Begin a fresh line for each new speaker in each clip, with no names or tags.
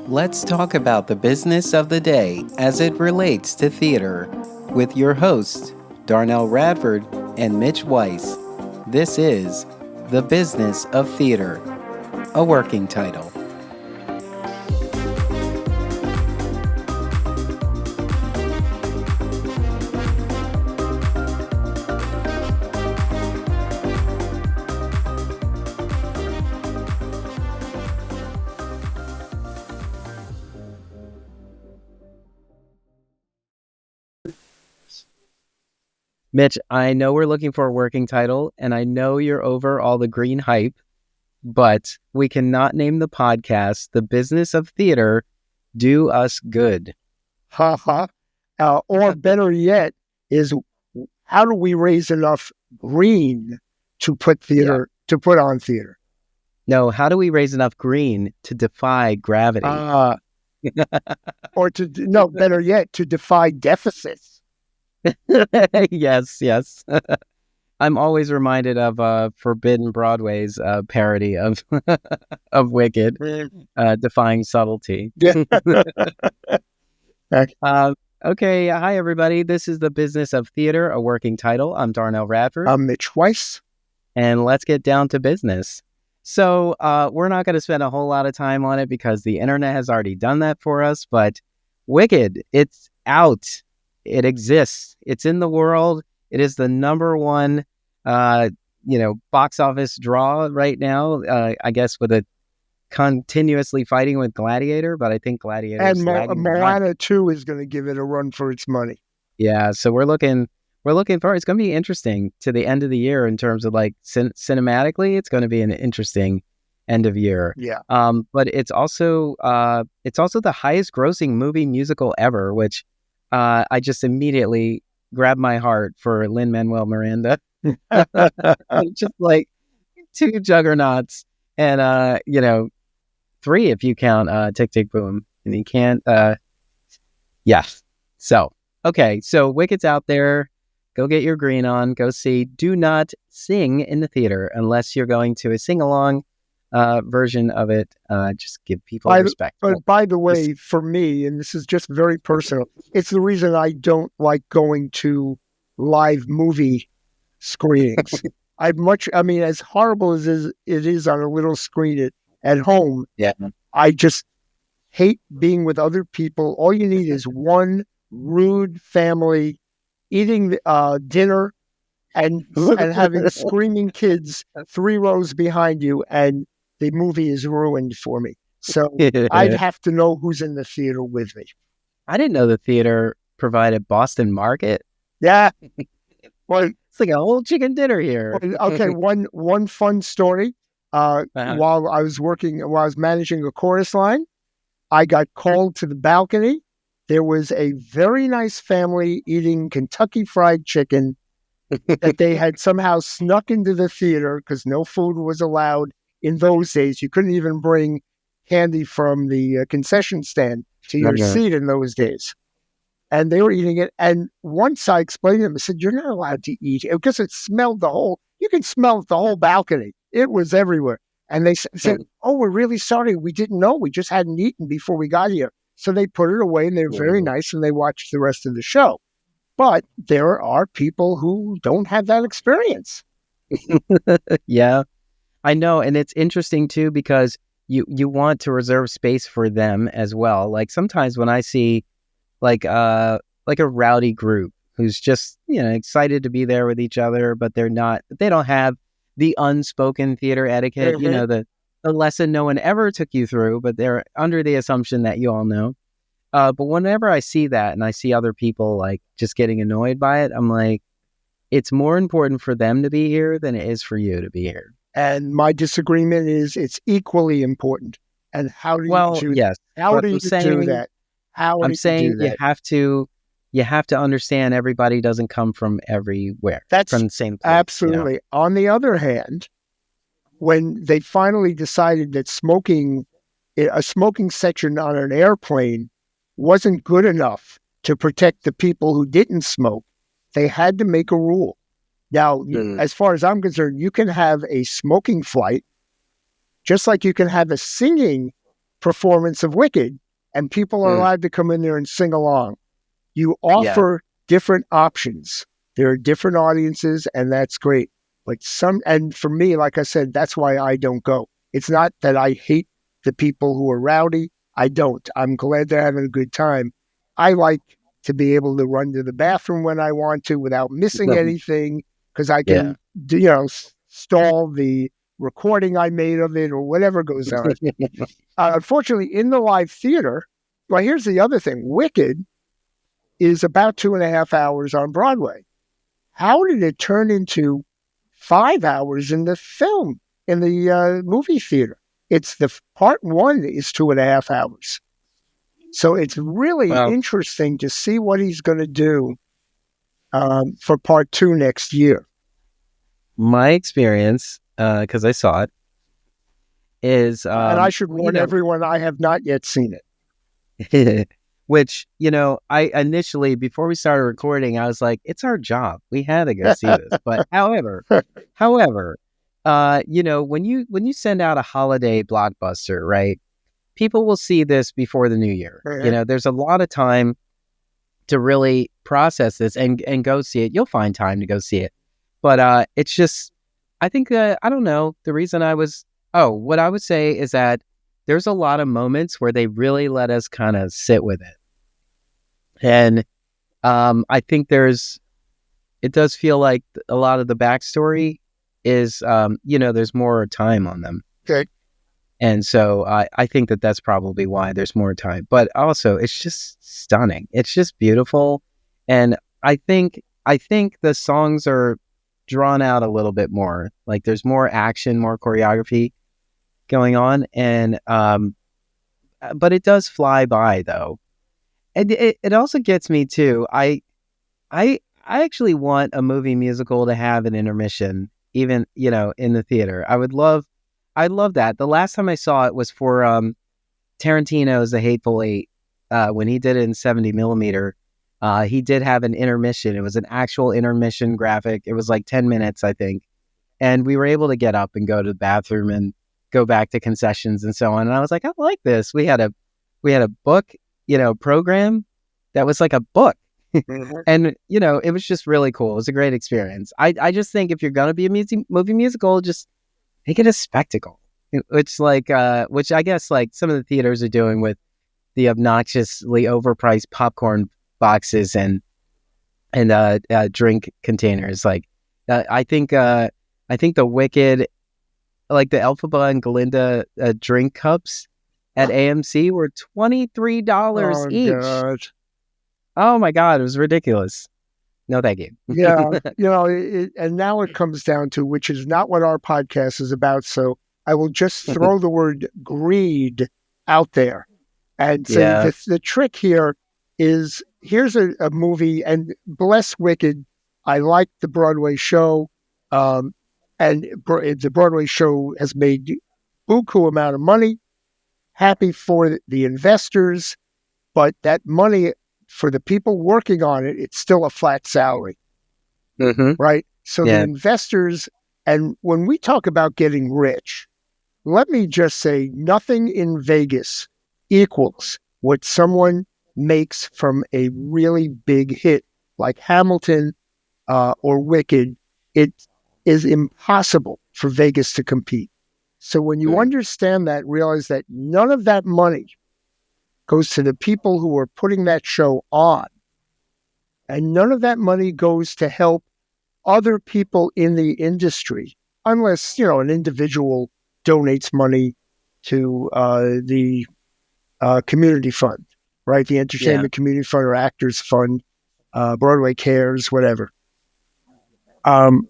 Let's talk about the business of the day as it relates to theater with your hosts, Darnelle Radford and Mitch Weiss. This is The Business of Theater, a working title. Mitch, I know we're looking for a working title, and I know you're over all the green hype, but we cannot name the podcast The Business of Theater. Do us good.
Ha ha. Or better yet, is how do we raise enough green to put on theater?
No, how do we raise enough green to defy gravity?
Better yet, to defy deficits.
Yes. I'm always reminded of Forbidden Broadway's parody of of Wicked, defying subtlety. Okay, hi everybody. This is The Business of Theater, a working title. I'm Darnelle Radford.
I'm Mitch Weiss.
And let's get down to business. So we're not going to spend a whole lot of time on it because the internet has already done that for us, but Wicked, it's out. It exists. It's in the world. It is the number one, box office draw right now. I guess with a continuously fighting with Gladiator, but I think Gladiator
and Moana 2 is going to give it a run for its money.
Yeah, so we're looking for it's going to be interesting to the end of the year in terms of like cinematically. It's going to be an interesting end of year.
Yeah.
But it's also the highest grossing movie musical ever, which I just immediately grabbed my heart for Lin-Manuel Miranda. Just like two juggernauts and, three if you count Tick, Tick, Boom. And you can't, So, okay, so Wicked's out there. Go get your green on. Go see. Do not sing in the theater unless you're going to a sing-along version of it. Just give people respect.
But by the way, for me, and this is just very personal, it's the reason I don't like going to live movie screenings. As horrible as it is on a little screen at home, I just hate being with other people. All you need is one rude family eating dinner and having screaming kids 3 rows behind you, and the movie is ruined for me. So I'd have to know who's in the theater with me.
I didn't know the theater provided Boston Market.
Yeah. Well,
it's like a whole chicken dinner here.
Okay, one fun story. While I was managing a chorus line, I got called to the balcony. There was a very nice family eating Kentucky Fried Chicken that they had somehow snuck into the theater because no food was allowed in those days. You couldn't even bring candy from the concession stand to your seat in those days. And they were eating it. And once I explained to them, I said, "You're not allowed to eat it," because it smelled you can smell the whole balcony. It was everywhere. And they said, "Oh, we're really sorry. We didn't know. We just hadn't eaten before we got here." So they put it away, and they were very nice, and they watched the rest of the show. But there are people who don't have that experience.
Yeah, I know. And it's interesting, too, because you want to reserve space for them as well. Like sometimes when I see like a rowdy group who's just, excited to be there with each other, but they don't have the unspoken theater etiquette, the lesson no one ever took you through, but they're under the assumption that you all know. But whenever I see that and I see other people like just getting annoyed by it, I'm like, it's more important for them to be here than it is for you to be here.
And my disagreement is it's equally important. And how do you do
yes.
How do you do that?
I'm saying you have to understand everybody doesn't come from everywhere.
That's
from the same place.
Absolutely. On the other hand, when they finally decided that a smoking section on an airplane wasn't good enough to protect the people who didn't smoke, they had to make a rule. Now, as far as I'm concerned, you can have a smoking flight, just like you can have a singing performance of Wicked, and people are allowed to come in there and sing along. You offer different options. There are different audiences, and that's great. But and for me, like I said, that's why I don't go. It's not that I hate the people who are rowdy. I don't. I'm glad they're having a good time. I like to be able to run to the bathroom when I want to without missing anything, because I can, stall the recording I made of it or whatever goes on. Unfortunately, in the live theater, well, here's the other thing. Wicked is about 2.5 hours on Broadway. How did it turn into 5 hours in the film, in the movie theater? It's the part one is 2.5 hours. So it's really interesting to see what he's going to do for part two next year.
My experience, because I saw it, is...
and I should warn everyone, I have not yet seen
it. Which, I initially, before we started recording, I was like, it's our job. We had to go see this. But however, when you send out a holiday blockbuster, right, people will see this before the new year. There's a lot of time to really process this and go see it. You'll find time to go see it. But it's just, I think, I don't know, the reason what I would say is that there's a lot of moments where they really let us kind of sit with it. And I think it does feel like a lot of the backstory is, there's more time on them.
Okay.
And so I think that's probably why there's more time. But also, it's just stunning. It's just beautiful. And I think the songs are drawn out a little bit more. Like there's more action, more choreography going on, and but it does fly by though, and it also gets me too. I actually want a movie musical to have an intermission, even in the theater. I'd love that. The last time I saw it was for Tarantino's The Hateful Eight, when he did it in 70 millimeter. He did have an intermission. It was an actual intermission graphic. It was like 10 minutes, I think, and we were able to get up and go to the bathroom and go back to concessions and so on. And I was like, I like this. We had a book, program that was like a book. And, it was just really cool. It was a great experience. I just think if you're going to be a movie musical, just make it a spectacle. It's like, which I guess like some of the theaters are doing with the obnoxiously overpriced popcorn boxes and drink containers. Like, I think the Wicked, like the Elphaba and Glinda drink cups at AMC were $23 each.
God.
Oh my God, it was ridiculous. No, thank you.
Yeah, and now it comes down to, which is not what our podcast is about, so I will just throw the word greed out there and say the trick here is, here's a movie, and bless Wicked, I like the Broadway show, and the Broadway show has made buku amount of money, happy for the investors, but that money for the people working on it, it's still a flat salary, right? So the investors, and when we talk about getting rich, let me just say, nothing in Vegas equals what someone makes from a really big hit like Hamilton or Wicked. It is impossible for Vegas to compete. So when you understand that, realize that none of that money goes to the people who are putting that show on. And none of that money goes to help other people in the industry, unless, an individual donates money to the community fund, right? The Entertainment Community Fund or Actors Fund, Broadway Cares, whatever. And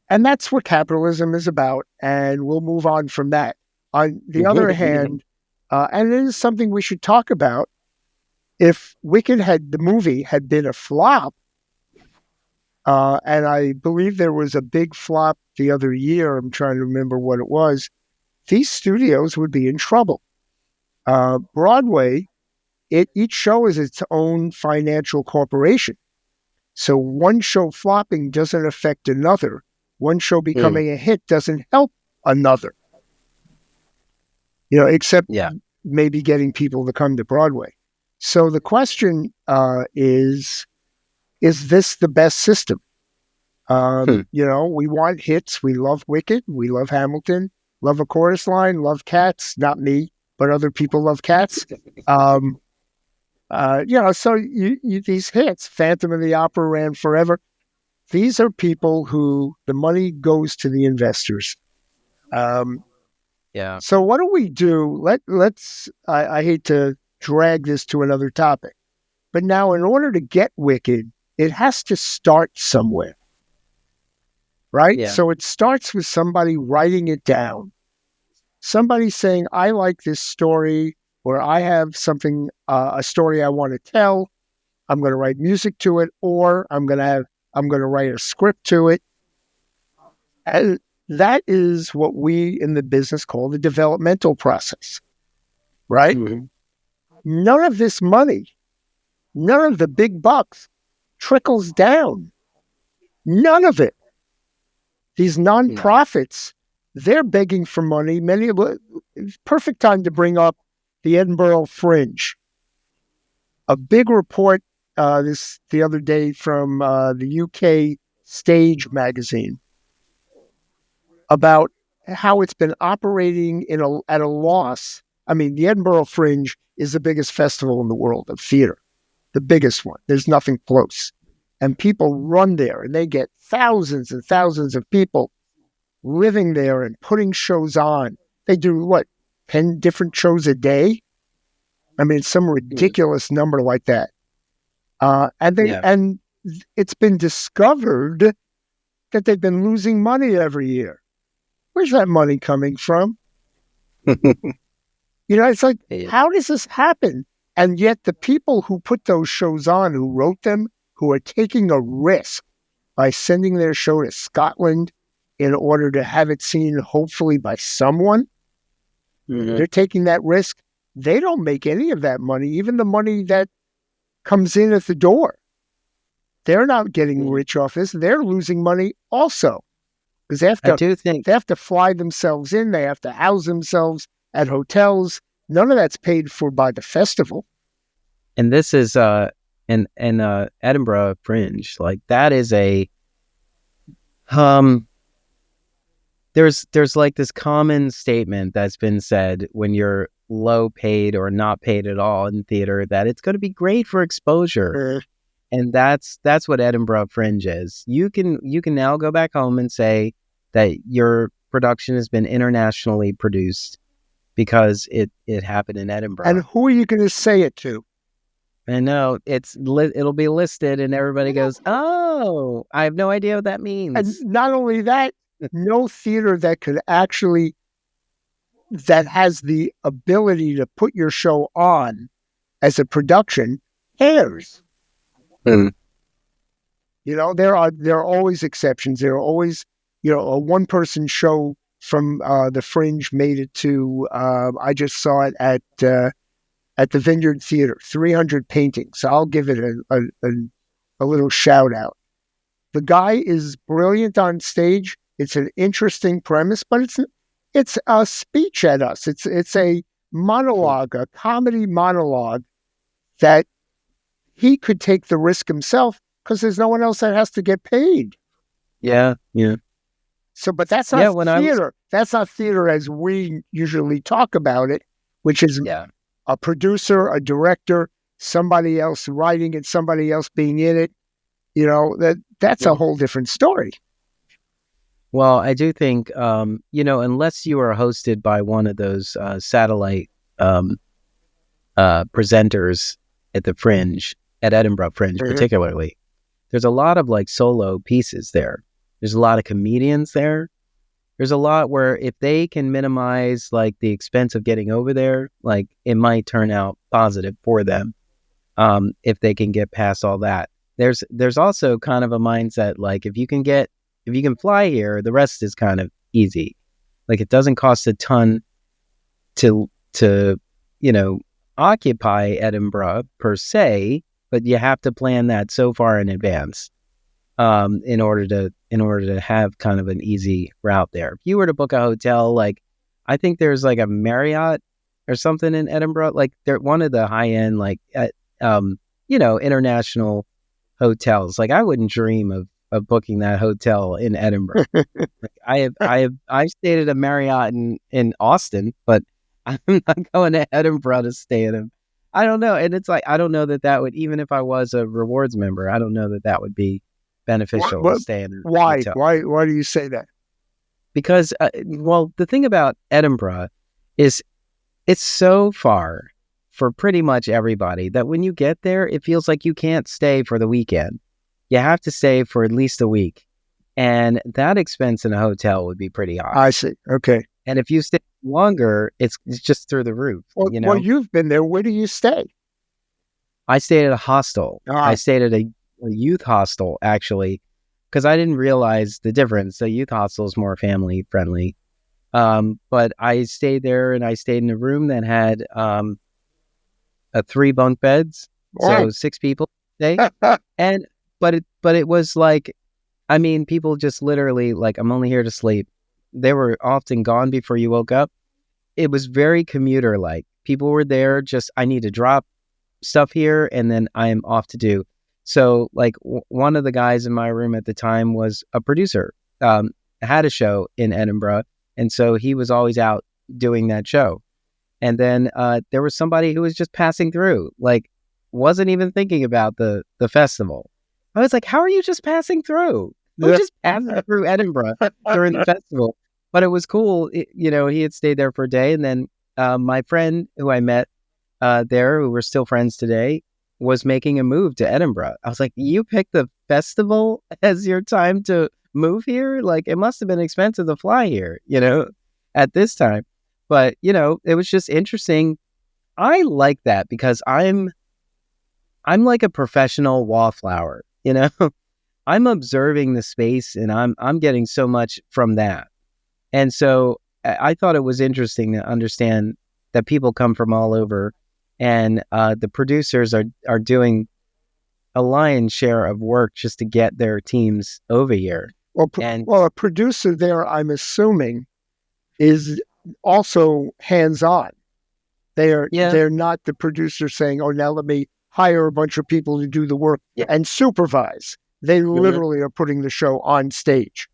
that's what capitalism is about. And we'll move on from that. On the other hand, and it is something we should talk about, if the movie had been a flop, and I believe there was a big flop the other year, I'm trying to remember what it was, these studios would be in trouble. Broadway, each show is its own financial corporation. So one show flopping doesn't affect another. One show becoming a hit doesn't help another. except maybe getting people to come to Broadway. So the question is this the best system? We want hits. We love Wicked. We love Hamilton. Love A Chorus Line. Love Cats. Not me, but other people love Cats. So these hits, Phantom of the Opera ran forever. These are people who the money goes to the investors. So what do we do? Let's. I hate to drag this to another topic, but now in order to get Wicked, it has to start somewhere, right?
Yeah.
So it starts with somebody writing it down, somebody saying, "I like this story," or "I have something, a story I want to tell. I'm going to write music to it, or I'm going to write a script to it." And that is what we in the business call the developmental process, right?
Mm-hmm.
None of this money, none of the big bucks trickles down. None of it. These nonprofits, they're begging for money. Perfect time to bring up the Edinburgh Fringe. A big report the other day from the UK Stage magazine about how it's been operating at a loss. I mean, the Edinburgh Fringe is the biggest festival in the world of theater, the biggest one. There's nothing close. And people run there, and they get thousands and thousands of people living there and putting shows on. They do, 10 different shows a day? I mean, some ridiculous number like that. And it's been discovered that they've been losing money every year. Where's that money coming from? It's like, how does this happen? And yet the people who put those shows on, who wrote them, who are taking a risk by sending their show to Scotland in order to have it seen, hopefully, by someone, they're taking that risk. They don't make any of that money, even the money that comes in at the door. They're not getting rich off this. They're losing money also. Because they have to fly themselves in. They have to house themselves at hotels. None of that's paid for by the festival.
And this is an Edinburgh Fringe. Like, that is a there's like this common statement that's been said when you're low paid or not paid at all in theater, that it's going to be great for exposure. And that's what Edinburgh Fringe is. You can now go back home and say that your production has been internationally produced because it happened in Edinburgh.
And who are you going to say it to?
I know it'll be listed, and everybody goes, "Oh, I have no idea what that means."
And not only that, no theater that has the ability to put your show on as a production cares.
Mm.
There are always exceptions. There are always, a one-person show from the Fringe made it to. I just saw it at the Vineyard Theater, 300 paintings. So I'll give it a little shout out. The guy is brilliant on stage. It's an interesting premise, but it's a speech at us. It's a monologue, a comedy monologue that he could take the risk himself because there's no one else that has to get paid.
Yeah.
So, but that's not theater. That's not theater as we usually talk about it, which is a producer, a director, somebody else writing it, somebody else being in it. That's a whole different story.
Well, I do think, unless you are hosted by one of those satellite presenters at the Fringe, at Edinburgh Fringe particularly, there's a lot of like solo pieces there. There's a lot of comedians there. There's a lot where if they can minimize like the expense of getting over there, like it might turn out positive for them if they can get past all that. There's also kind of a mindset like if you can fly here, the rest is kind of easy. Like it doesn't cost a ton to occupy Edinburgh per se, but you have to plan that so far in advance in order to have kind of an easy route there. If you were to book a hotel like I think there's like a Marriott or something in Edinburgh. Like they're one of the high end, like international hotels. Like I wouldn't dream of booking that hotel in Edinburgh. Like I stayed at a Marriott in Austin, but I'm not going to Edinburgh to stay at them. I don't know, and it's like I don't know that would, even if I was a rewards member, I don't know that would be beneficial to stay in a hotel.
Why do you say that?
Because the thing about Edinburgh is it's so far for pretty much everybody that when you get there, it feels like you can't stay for the weekend. You have to stay for at least a week. And that expense in a hotel would be pretty high.
I see. Okay.
And if you stay longer, it's just through the roof.
Well, you've been there. Where do you stay?
I stayed at a hostel. I stayed at a youth hostel, actually, because I didn't realize the difference. The youth hostel is more family friendly. But I stayed there, and I stayed in a room that had 3 bunk beds, so 6 people stay. But it was like, I mean, people just literally like, I'm only here to sleep. They were often gone before you woke up. It was very commuter like. People were there just, I need to drop stuff here, and then I am off to do. So like one of the guys in my room at the time was a producer, had a show in Edinburgh. And so he was always out doing that show. And then there was somebody who was just passing through, like wasn't even thinking about the festival. I was like, how are you just passing through? We're just passing through Edinburgh during the festival. But it was cool. He had stayed there for a day. And then my friend who I met there, who we're still friends today, was making a move to Edinburgh. I was like, you picked the festival as your time to move here? Like, it must have been expensive to fly here, at this time. But, it was just interesting. I like that because I'm like a professional wallflower, I'm observing the space, and I'm getting so much from that. And so I thought it was interesting to understand that people come from all over, and the producers are doing a lion's share of work just to get their teams over here.
Well, a producer there, I'm assuming, is also hands-on. They're not the producer saying, "Oh, now let me hire a bunch of people to do the work and supervise." They literally are putting the show on stage.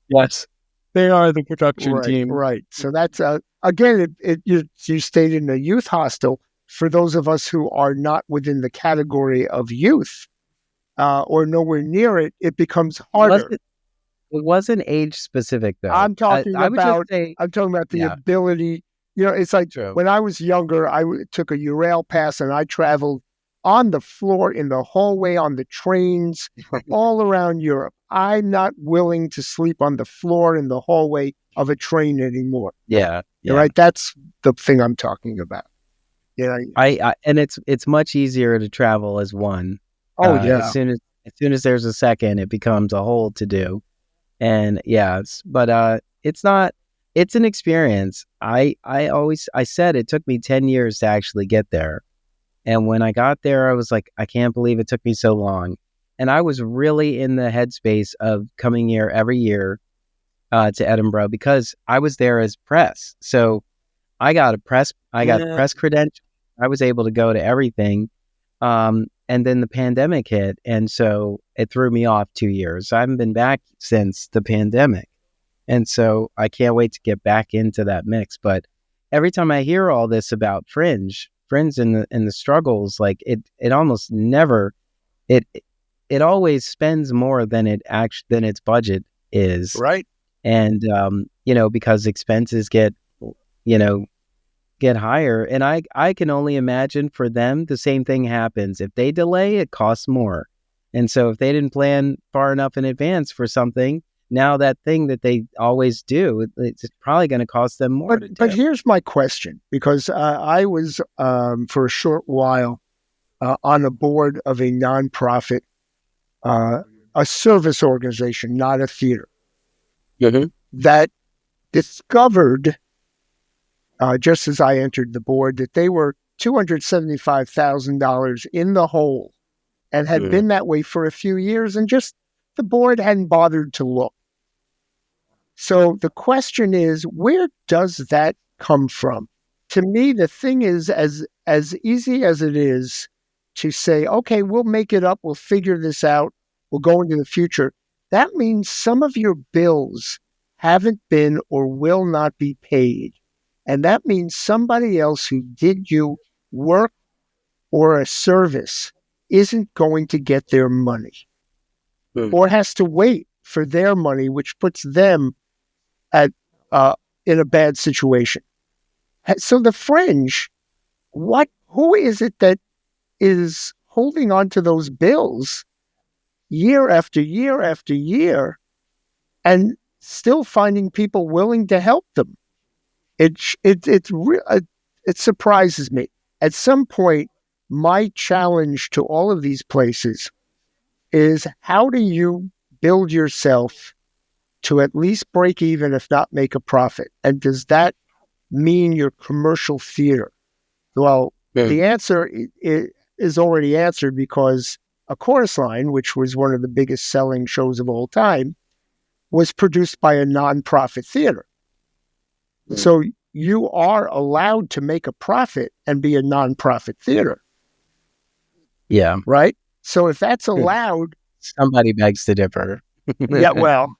Yes, they are the production team.
Right. So that's again, you stayed in a youth hostel. For those of us who are not within the category of youth or nowhere near it, it becomes harder.
It wasn't age specific though.
I'm talking about the ability. It's like when I was younger, I took a Eurail pass and I traveled on the floor, in the hallway, on the trains, all around Europe. I'm not willing to sleep on the floor in the hallway of a train anymore.
Yeah.
Right. That's the thing I'm talking about.
I and it's much easier to travel as one. As soon as there's a second, it becomes a whole to do. And it's not. It's an experience. I said it took me 10 years to actually get there. And when I got there, I was like, I can't believe it took me so long. And I was really in the headspace of coming here every year to Edinburgh because I was there as press. So I got press credential. I was able to go to everything. And then the pandemic hit. And so it threw me off 2 years. I haven't been back since the pandemic. And so I can't wait to get back into that mix. But every time I hear all this about Fringe and the struggles, like it almost never, it always spends more than its budget is.
Right.
And, because expenses get higher. And I can only imagine for them, the same thing happens. If they delay, it costs more. And so if they didn't plan far enough in advance for something, now that thing that they always do, it's probably going to cost them more.
But here's my question, because I was for a short while on a board of a nonprofit, a service organization, not a theater, that discovered, just as I entered the board, that they were $275,000 in the hole and had been that way for a few years, and just the board hadn't bothered to look. So the question is, where does that come from? To me, the thing is, as easy as it is to say, okay, we'll make it up, we'll figure this out, we'll go into the future. That means some of your bills haven't been or will not be paid. And that means somebody else who did you work or a service isn't going to get their money or has to wait for their money, which puts them at in a bad situation. So the Fringe, who is it that is holding on to those bills year after year after year and still finding people willing to help them? It surprises me. At some point, my challenge to all of these places is, how do you build yourself to at least break even, if not make a profit? And does that mean your commercial theater? Well, the answer is already answered, because A Chorus Line, which was one of the biggest selling shows of all time, was produced by a nonprofit theater. So you are allowed to make a profit and be a nonprofit theater.
Yeah.
Right? So if that's allowed...
Somebody begs to differ.
Yeah, well,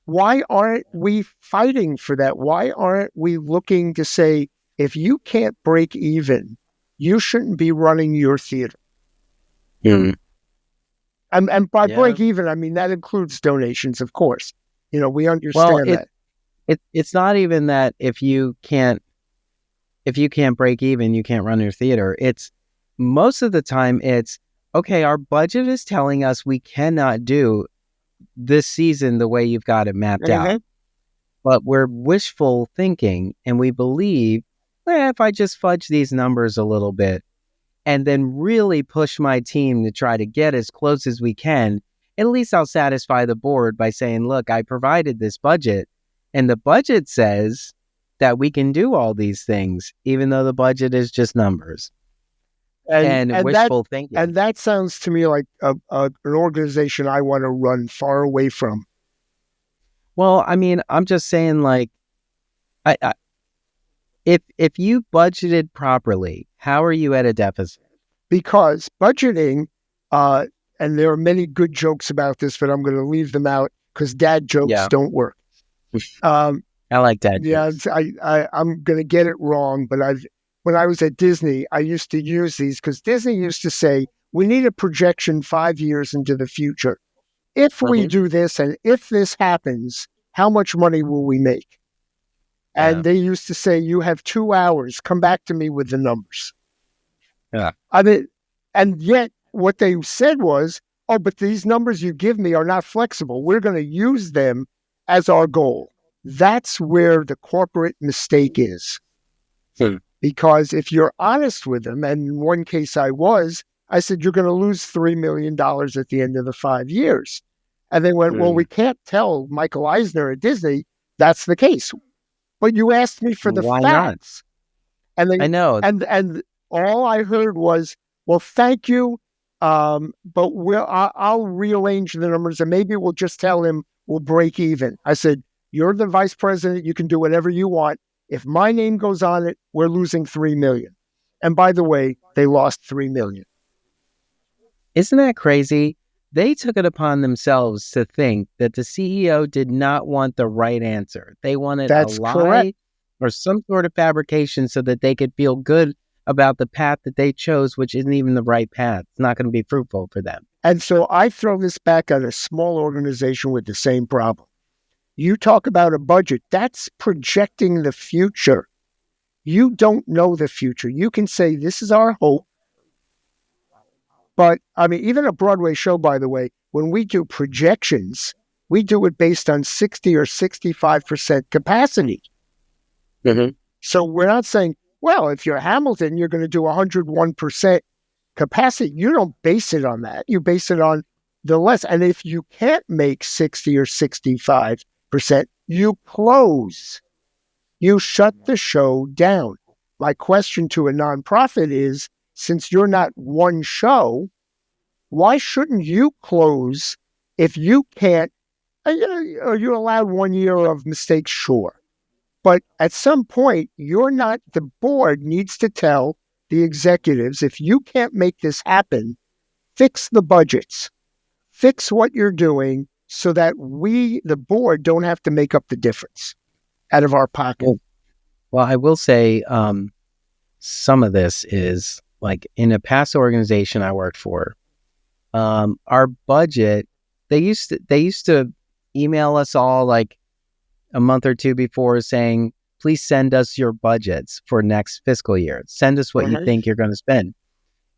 why aren't we fighting for that? Why aren't we looking to say, if you can't break even, you shouldn't be running your theater? And by break even, I mean, that includes donations, of course. We understand that.
It's not even that if you can't break even, you can't run your theater. It's most of the time it's, okay, our budget is telling us we cannot do this season the way you've got it mapped out. But we're wishful thinking, and we believe, if I just fudge these numbers a little bit and then really push my team to try to get as close as we can, at least I'll satisfy the board by saying, look, I provided this budget, and the budget says that we can do all these things, even though the budget is just numbers. And wishful thinking.
And that sounds to me like an organization I want to run far away from.
Well, I mean, I'm just saying, like, if you budgeted properly, how are you at a deficit?
Because budgeting, and there are many good jokes about this, but I'm going to leave them out because dad jokes don't work.
I like dad jokes.
Yeah, I'm going to get it wrong, but when I was at Disney, I used to use these because Disney used to say, we need a projection 5 years into the future. If we do this and if this happens, how much money will we make? And they used to say, you have 2 hours. Come back to me with the numbers.
Yeah.
I mean, and yet what they said was, oh, but these numbers you give me are not flexible. We're going to use them as our goal. That's where the corporate mistake is. Because if you're honest with them, and in one case I said, you're going to lose $3 million at the end of the 5 years. And they went, well, we can't tell Michael Eisner at Disney that's the case. But you asked me for the facts. And
I know.
And all I heard was, well, thank you, but I'll rearrange the numbers, and maybe we'll just tell him we'll break even. I said, you're the vice president. You can do whatever you want. If my name goes on it, we're losing $3 million. And by the way, they lost $3 million.
Isn't that crazy? They took it upon themselves to think that the CEO did not want the right answer. They wanted a lie
correct.
Or some sort of fabrication so that they could feel good about the path that they chose, which isn't even the right path. It's not going to be fruitful for them.
And so I throw this back at a small organization with the same problem. You talk about a budget. That's projecting the future. You don't know the future. You can say, this is our hope. But, I mean, even a Broadway show, by the way, when we do projections, we do it based on 60 or 65% capacity. So we're not saying, well, if you're Hamilton, you're going to do 101% capacity. You don't base it on that. You base it on the less. And if you can't make 60 or 65%, you close. You shut the show down. My question to a nonprofit is, since you're not one show, why shouldn't you close if you can't you're allowed 1 year of mistakes, sure. But at some point, the board needs to tell the executives, if you can't make this happen, fix the budgets, fix what you're doing so that we, the board, don't have to make up the difference out of our pocket.
Well, I will say some of this is like in a past organization I worked for, our budget, they used to email us all like a month or two before saying, please send us your budgets for next fiscal year. Send us what you think you're going to spend.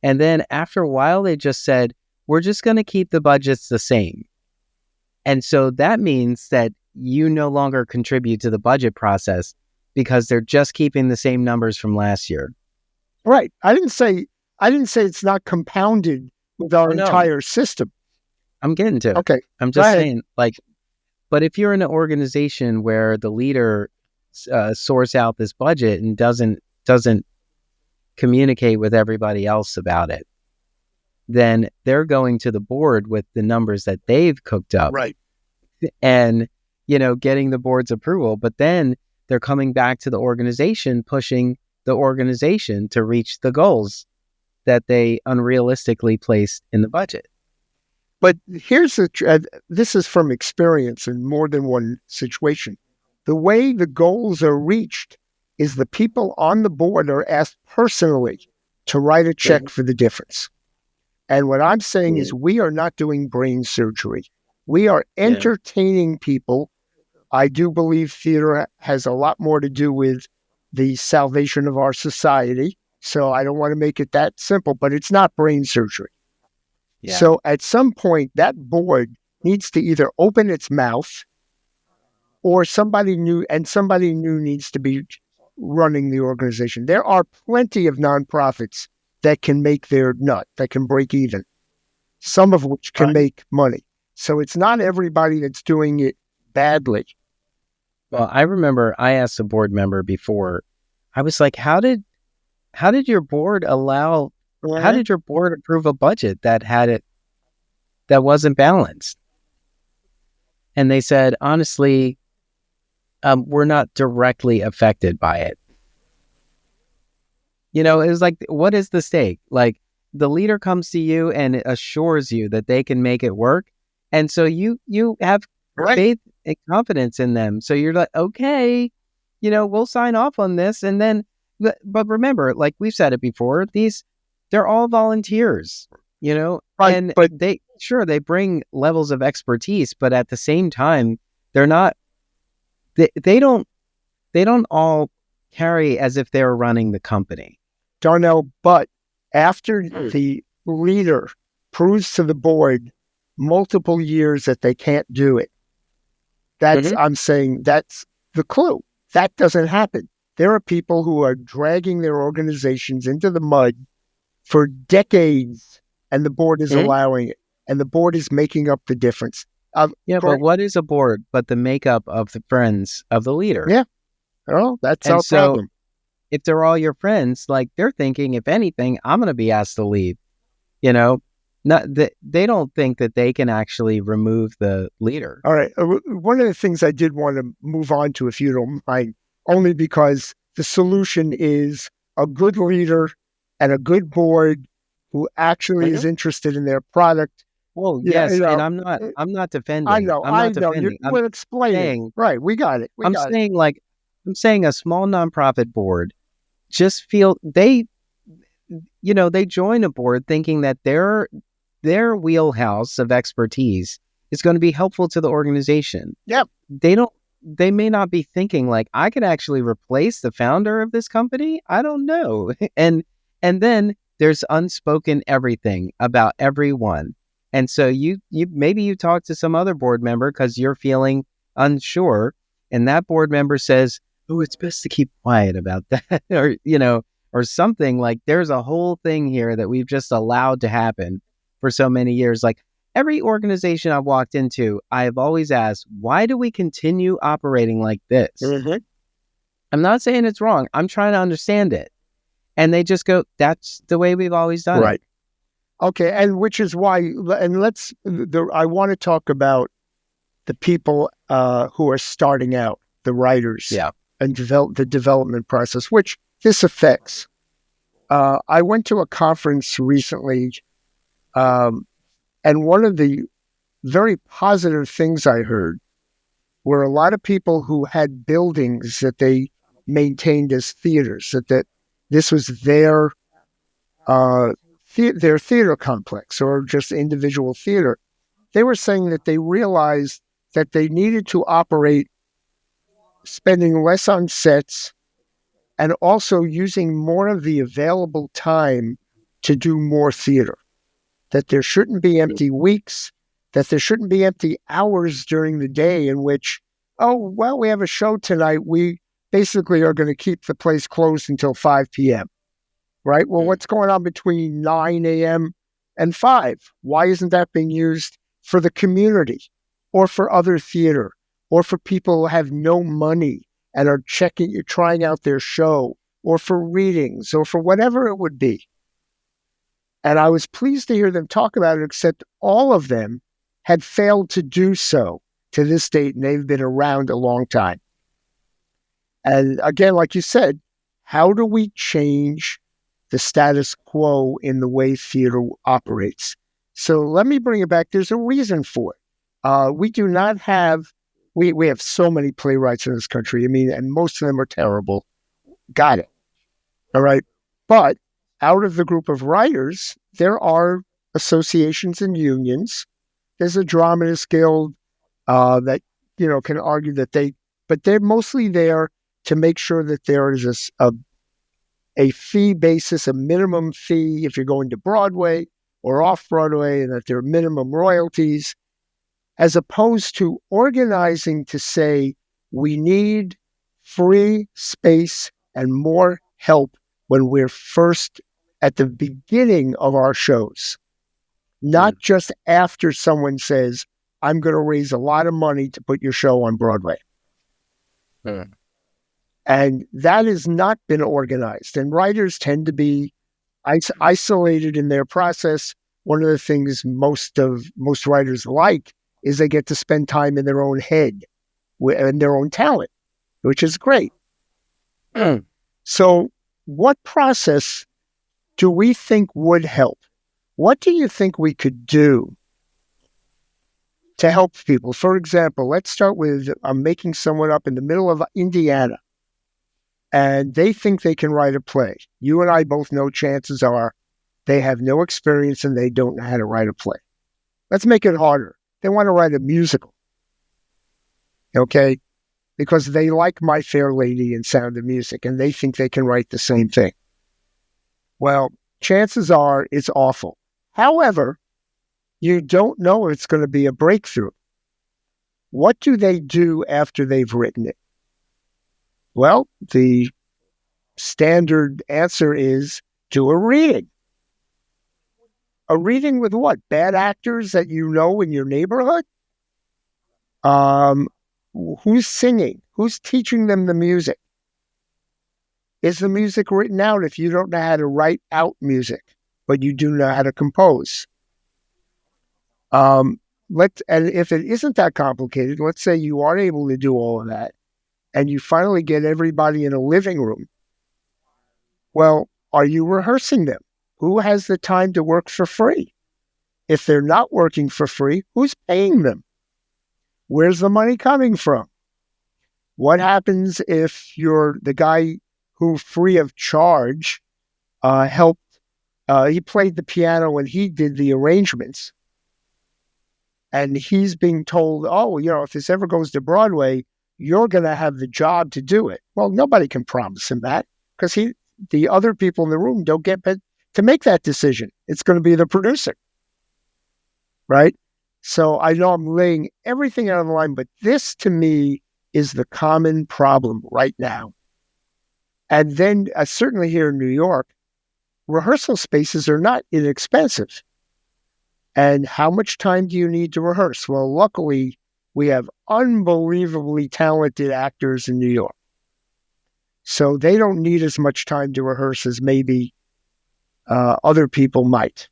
And then after a while, they just said, we're just going to keep the budgets the same. And so that means that you no longer contribute to the budget process because they're just keeping the same numbers from last year.
Right. I didn't say it's not compounded with our entire system.
I'm getting to it.
Okay.
I'm just saying, like, but if you're in an organization where the leader sorts out this budget and doesn't communicate with everybody else about it, then they're going to the board with the numbers that they've cooked up.
Right.
And, getting the board's approval, but then they're coming back to the organization, pushing the organization to reach the goals that they unrealistically placed in the budget.
But here's this is from experience in more than one situation. The way the goals are reached is the people on the board are asked personally to write a check for the difference. And what I'm saying is we are not doing brain surgery. We are entertaining people. I do believe theater has a lot more to do with the salvation of our society. So I don't want to make it that simple, but it's not brain surgery. Yeah. So at some point, that board needs to either open its mouth or somebody new needs to be running the organization. There are plenty of nonprofits that can make their nut, that can break even, some of which can make money. So it's not everybody that's doing it badly.
Well, I remember I asked a board member before, I was like, how did your board how did your board approve a budget that wasn't balanced? And they said, honestly, we're not directly affected by it. It was like, what is the stake? Like, the leader comes to you and assures you that they can make it work. And so you have faith and confidence in them. So you're like, okay, we'll sign off on this. And then, but remember, like we've said it before, they're all volunteers, and they bring levels of expertise, but at the same time, they're not, they don't all carry as if they're running the company.
Darnelle, but after the leader proves to the board multiple years that they can't do it, I'm saying that's the clue. That doesn't happen. There are people who are dragging their organizations into the mud for decades, and the board is allowing it, and the board is making up the difference.
But what is a board but the makeup of the friends of the leader?
Yeah. Well, that's our problem.
If they're all your friends, like, they're thinking, if anything, I'm going to be asked to leave. They don't think that they can actually remove the leader.
All right. One of the things I did want to move on to, if you don't mind, only because the solution is a good leader and a good board who actually is interested in their product.
Well, yes, and I'm not defending.
I know. We're explaining. Right. We got it. I'm
saying a small nonprofit board just feel they join a board thinking that their wheelhouse of expertise is going to be helpful to the organization.
Yep.
They may not be thinking like, I could actually replace the founder of this company. I don't know. And then there's unspoken everything about everyone. And so you maybe talk to some other board member because you're feeling unsure, and that board member says, oh, it's best to keep quiet about that. or something. Like, there's a whole thing here that we've just allowed to happen for so many years. Like, every organization I've walked into, I've always asked, why do we continue operating like this? I'm not saying it's wrong. I'm trying to understand it. And they just go, that's the way we've always done it.
Okay. And which is why, and I want to talk about the people who are starting out, the writers, and the development process, which this affects. I went to a conference recently, and one of the very positive things I heard were a lot of people who had buildings that they maintained as theaters, that this was their theater complex or just individual theater. They were saying that they realized that they needed to operate spending less on sets and also using more of the available time to do more theater. That there shouldn't be empty weeks, that there shouldn't be empty hours during the day in which, oh, well, we have a show tonight. We basically are going to keep the place closed until 5 p.m., right? Well, what's going on between 9 a.m. and 5? Why isn't that being used for the community or for other theater or for people who have no money and are trying out their show, or for readings or for whatever it would be? And I was pleased to hear them talk about it, except all of them had failed to do so to this date, and they've been around a long time. And again, like you said, how do we change the status quo in the way theater operates? So let me bring it back. There's a reason for it. We do not have, we have so many playwrights in this country. I mean, and most of them are terrible. Got it. All right. But out of the group of writers, there are associations and unions. There's a dramatist guild that, can argue that but they're mostly there to make sure that there is a fee basis, a minimum fee if you're going to Broadway or off Broadway, and that there are minimum royalties, as opposed to organizing to say we need free space and more help when we're first at the beginning of our shows, not just after someone says, I'm going to raise a lot of money to put your show on Broadway. And that has not been organized. And writers tend to be isolated in their process. One of the things most writers like is they get to spend time in their own head and their own talent, which is great. So what process do we think would help? What do you think we could do to help people? For example, let's start with I'm making someone up in the middle of Indiana, and they think they can write a play. You and I both know chances are they have no experience and they don't know how to write a play. Let's make it harder. They want to write a musical, okay? Because they like My Fair Lady and Sound of Music, and they think they can write the same thing. Well, chances are it's awful. However, you don't know if it's going to be a breakthrough. What do they do after they've written it? Well, the standard answer is do a reading. A reading with what? Bad actors that you know in your neighborhood? Who's singing? Who's teaching them the music? Is the music written out if you don't know how to write out music, but you do know how to compose? And if it isn't that complicated, let's say you are able to do all of that, and you finally get everybody in a living room. Well, are you rehearsing them? Who has the time to work for free? If they're not working for free, who's paying them? Where's the money coming from? What happens if you're the guy who, free of charge, helped, he played the piano and he did the arrangements, and he's being told, oh, if this ever goes to Broadway, you're going to have the job to do it. Well, nobody can promise him that, because the other people in the room don't get to make that decision. It's going to be the producer, right? So I know I'm laying everything out on the line, but this to me is the common problem right now. And then certainly here in New York, rehearsal spaces are not inexpensive. And how much time do you need to rehearse? Well, luckily, we have unbelievably talented actors in New York. So they don't need as much time to rehearse as maybe other people might.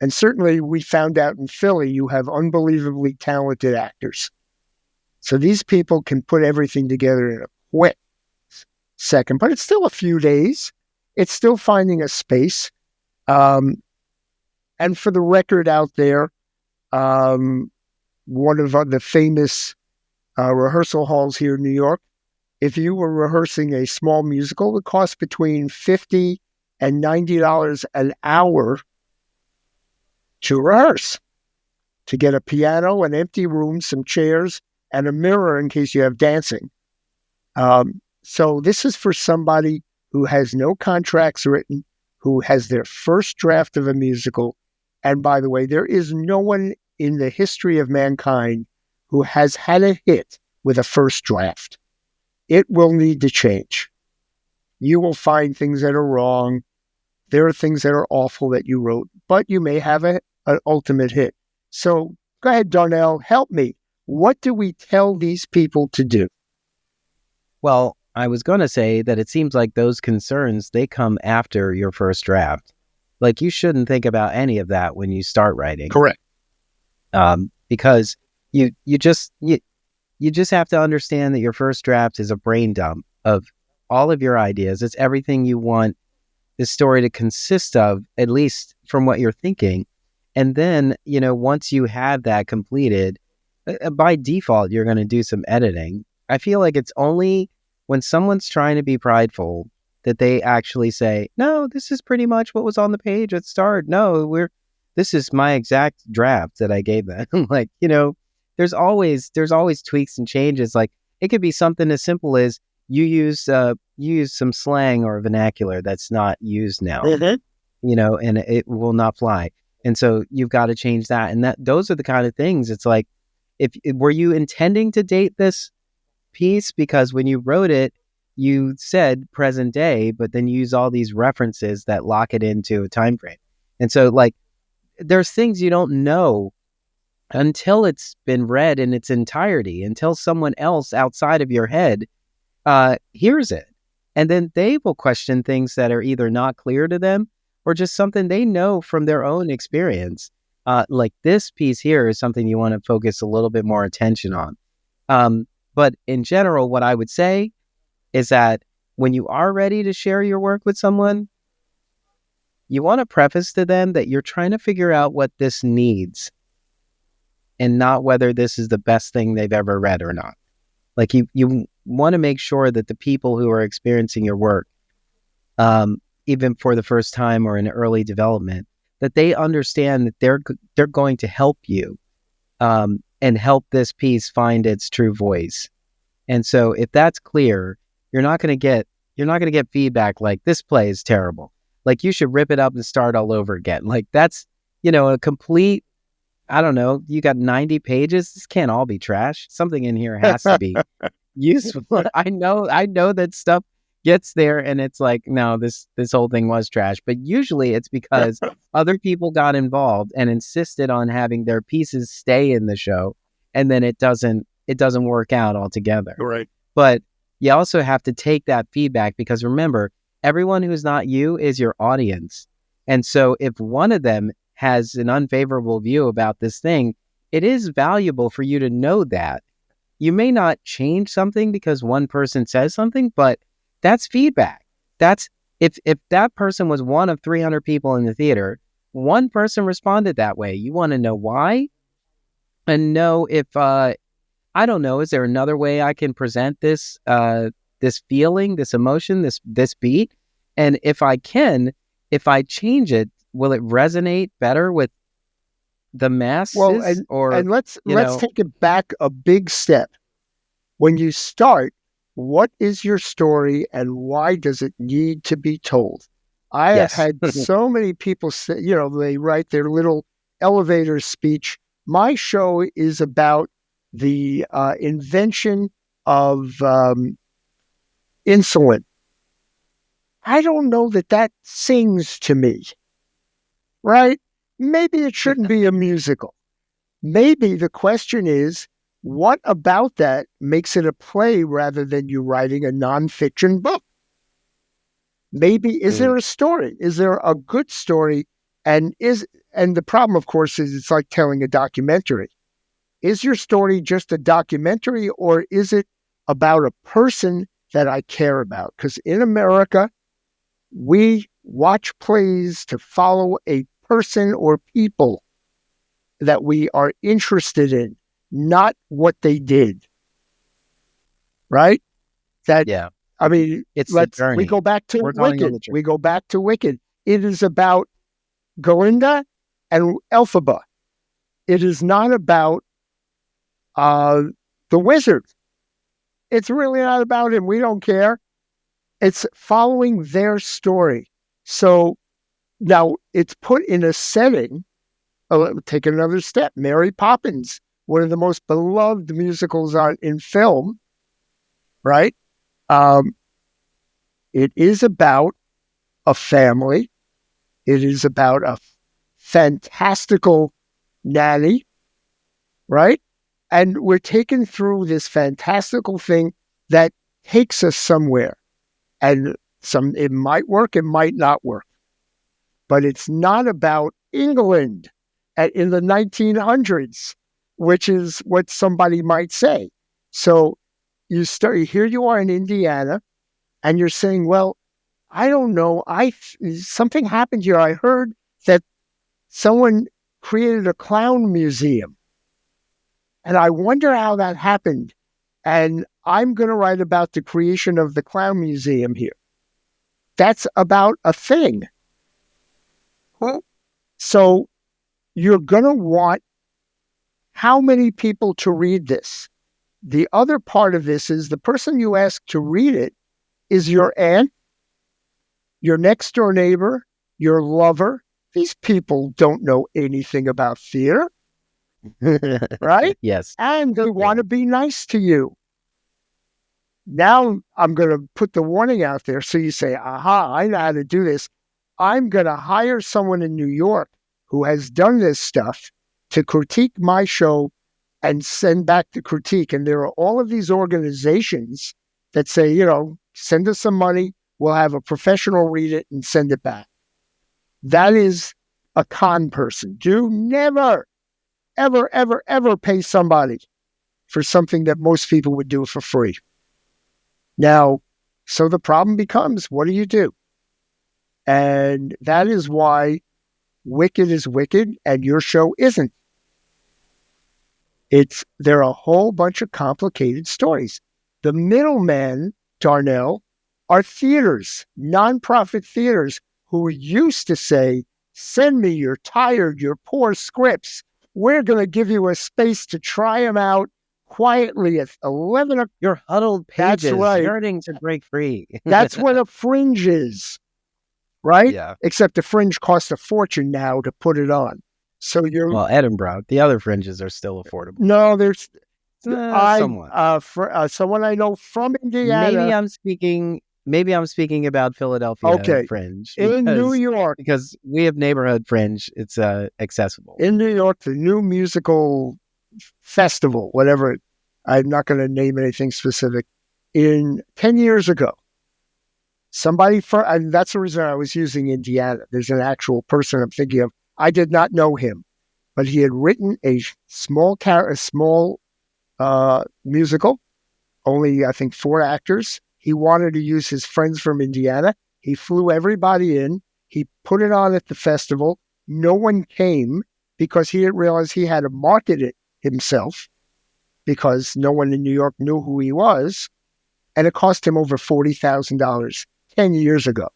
And certainly we found out in Philly, you have unbelievably talented actors. So these people can put everything together in a quick second, but it's still a few days. It's still finding a space. And for the record out there, one of the famous rehearsal halls here in New York, if you were rehearsing a small musical, it costs between $50 and $90 an hour to rehearse, to get a piano, an empty room, some chairs, and a mirror in case you have dancing. So this is for somebody who has no contracts written, who has their first draft of a musical. And by the way, there is no one in the history of mankind who has had a hit with a first draft. It will need to change. You will find things that are wrong. There are things that are awful that you wrote, but you may have an ultimate hit. So go ahead, Darnelle, help me. What do we tell these people to do?
Well, I was going to say that it seems like those concerns, they come after your first draft. Like, you shouldn't think about any of that when you start writing.
Correct.
Because you just have to understand that your first draft is a brain dump of all of your ideas. It's everything you want the story to consist of, at least from what you're thinking. And then, once you have that completed, by default, you're going to do some editing. I feel like it's only when someone's trying to be prideful that they actually say, no, this is pretty much what was on the page at start. No, this is my exact draft that I gave them. Like, there's always tweaks and changes. Like, it could be something as simple as you use some slang or vernacular that's not used now, and it will not fly. And so you've got to change that. And those are the kind of things. It's like, were you intending to date this piece? Because when you wrote it, you said present day, but then you use all these references that lock it into a time frame. And so, like, there's things you don't know until it's been read in its entirety, until someone else outside of your head hears it. And then they will question things that are either not clear to them or just something they know from their own experience. Like, this piece here is something you want to focus a little bit more attention on. But in general, what I would say is that when you are ready to share your work with someone, you want to preface to them that you're trying to figure out what this needs and not whether this is the best thing they've ever read or not. Like, you want to make sure that the people who are experiencing your work, even for the first time or in early development, that they understand that they're going to help you and help this piece find its true voice. And so if that's clear, you're not going to get feedback like, this play is terrible. Like, you should rip it up and start all over again. Like, that's, a complete, I don't know, you got 90 pages. This can't all be trash. Something in here has to be useful. I know that stuff gets there and it's like, no, this whole thing was trash. But usually it's because other people got involved and insisted on having their pieces stay in the show. And then it doesn't work out altogether.
Right.
But you also have to take that feedback, because remember, everyone who's not you is your audience. And so if one of them has an unfavorable view about this thing, it is valuable for you to know that. You may not change something because one person says something, but that's feedback. That's if that person was one of 300 people in the theater, one person responded that way. You want to know why, and know if I don't know, is there another way I can present this feeling, this emotion, this beat? And if I change it, will it resonate better with the masses?
Well, and let's take it back a big step. When you start, what is your story and why does it need to be told? I have had so many people say, they write their little elevator speech. My show is about the invention of insulin. I don't know that sings to me, right? Maybe it shouldn't be a musical. Maybe the question is, what about that makes it a play rather than you writing a nonfiction book? Maybe, is there a story? Is there a good story? And and the problem, of course, is it's like telling a documentary. Is your story just a documentary, or is it about a person that I care about? Because in America, we watch plays to follow a person or people that we are interested in, not what they did. Right? That,
Yeah.
I mean,
It's the
we
journey.
go back to
We're going on the
Wicked.
journey.
We go back to Wicked. It is about Glinda and Elphaba. It is not about the wizard. It's really not about him. We don't care. It's following their story. So now it's put in a setting. Take another step. Mary Poppins, one of the most beloved musicals in film, right? It is about a family. It is about a fantastical nanny, right? And we're taken through this fantastical thing that takes us somewhere. And it might work, it might not work. But it's not about England in the 1900s, which is what somebody might say. So here you are in Indiana, and you're saying, well, I don't know. Something happened here. I heard that someone created a clown museum. And I wonder how that happened. And I'm going to write about the creation of the clown museum here. That's about a thing. So you're going to want how many people to read this? The other part of this is the person you ask to read it is your aunt, your next door neighbor, your lover. These people don't know anything about theater, right?
Yes.
And they want to be nice to you. Now I'm going to put the warning out there. So you say, aha, I know how to do this. I'm going to hire someone in New York who has done this stuff to critique my show and send back the critique. And there are all of these organizations that say, send us some money. We'll have a professional read it and send it back. That is a con person. Do never, ever, ever, ever pay somebody for something that most people would do for free. Now, so the problem becomes, what do you do? And that is why Wicked is Wicked and your show isn't. There are a whole bunch of complicated stories. The middlemen, Darnelle, are theaters, nonprofit theaters who used to say, send me your tired, your poor scripts. We're going to give you a space to try them out quietly at 11 o'clock.
Your huddled pages,
That's right.
yearning to break free.
That's what a Fringe is, right?
Yeah.
Except the Fringe costs a fortune now to put it on. So
Well, Edinburgh, the other fringes are still affordable.
No, there's
somewhat.
Someone I know from Indiana.
Maybe I'm speaking about Philadelphia Fringe.
In New York.
Because we have neighborhood Fringe. It's accessible.
In New York, the new musical festival, whatever, I'm not going to name anything specific, 10 years ago, and that's the reason I was using Indiana. There's an actual person I'm thinking of. I did not know him, but he had written a small musical, only I think 4 actors. He wanted to use his friends from Indiana. He flew everybody in. He put it on at the festival. No one came because he didn't realize he had to market it himself because no one in New York knew who he was. And it cost him over $40,000 10 years ago.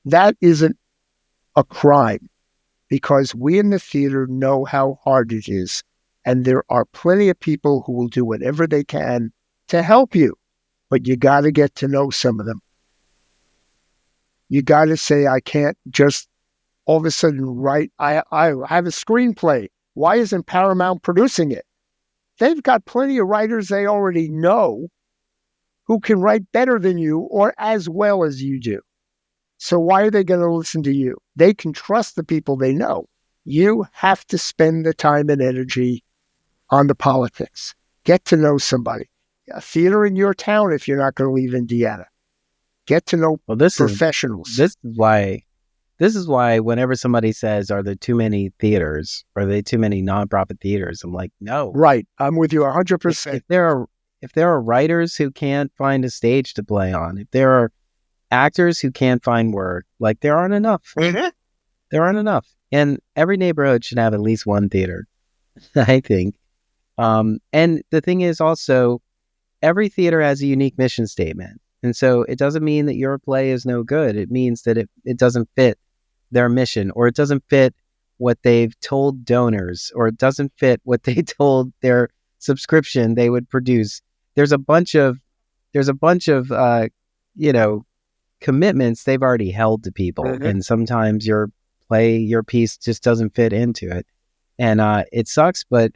That isn't a crime because we in the theater know how hard it is. And there are plenty of people who will do whatever they can to help you, but you got to get to know some of them. You got to say, I can't just all of a sudden write, I have a screenplay. Why isn't Paramount producing it? They've got plenty of writers they already know who can write better than you or as well as you do. So why are they going to listen to you? They can trust the people they know. You have to spend the time and energy on the politics. Get to know somebody. A theater in your town if you're not going to leave Indiana. Get to know professionals.
This is this is why whenever somebody says, are there too many theaters? Are there too many nonprofit theaters? I'm like, no.
Right. I'm with you 100%.
If there are writers who can't find a stage to play on, if there are actors who can't find work, like there aren't enough.
Mm-hmm.
There aren't enough. And every neighborhood should have at least one theater, I think. And the thing is also, every theater has a unique mission statement. And so it doesn't mean that your play is no good. It means that it doesn't fit their mission, or it doesn't fit what they've told donors, or it doesn't fit what they told their subscription they would produce. There's a bunch of commitments they've already held to people. Mm-hmm. And sometimes your piece just doesn't fit into it. And it sucks, but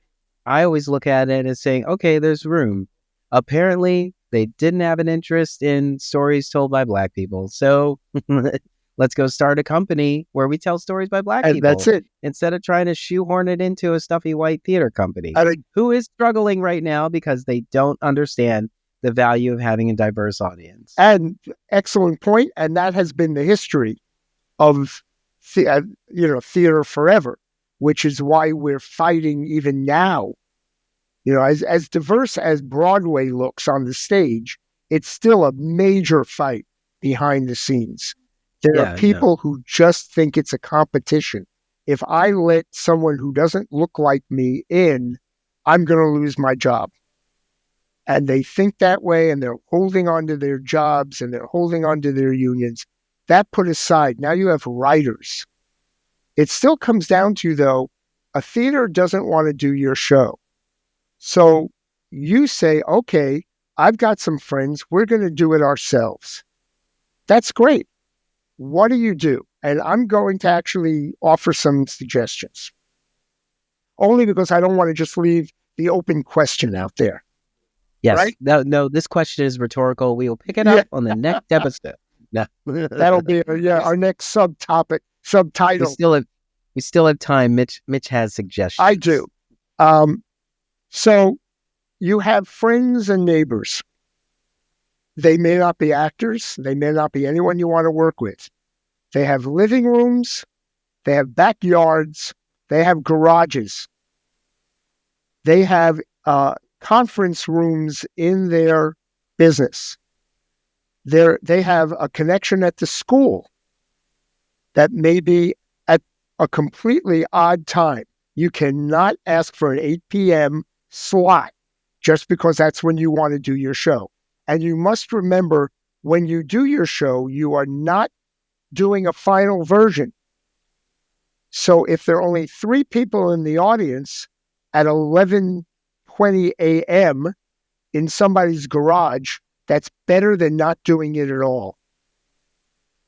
I always look at it as saying, okay, there's room. Apparently, they didn't have an interest in stories told by Black people. So let's go start a company where we tell stories by Black people.
That's it.
Instead of trying to shoehorn it into a stuffy white theater company who is struggling right now because they don't understand the value of having a diverse audience.
And excellent point. And that has been the history of theater forever, which is why we're fighting even now. As diverse as Broadway looks on the stage, it's still a major fight behind the scenes. There are people who just think it's a competition. If I let someone who doesn't look like me in, I'm going to lose my job. And they think that way, and they're holding on to their jobs, and they're holding on to their unions. That put aside, now you have writers. It still comes down to, though, a theater doesn't want to do your show. So you say, okay, I've got some friends. We're going to do it ourselves. That's great. What do you do? And I'm going to actually offer some suggestions. Only because I don't want to just leave the open question out there.
Yes.
Right?
No, this question is rhetorical. We will pick it up on the next episode. No.
That'll be our next subtitle.
We still have time. Mitch has suggestions.
I do. So you have friends and neighbors. They may not be actors. They may not be anyone you want to work with. They have living rooms. They have backyards. They have garages. They have conference rooms in their business. They have a connection at the school that may be at a completely odd time. You cannot ask for an 8 p.m. slot just because that's when you want to do your show. And you must remember, when you do your show, you are not doing a final version. So if there are only 3 people in the audience at 11:20 a.m. in somebody's garage, that's better than not doing it at all.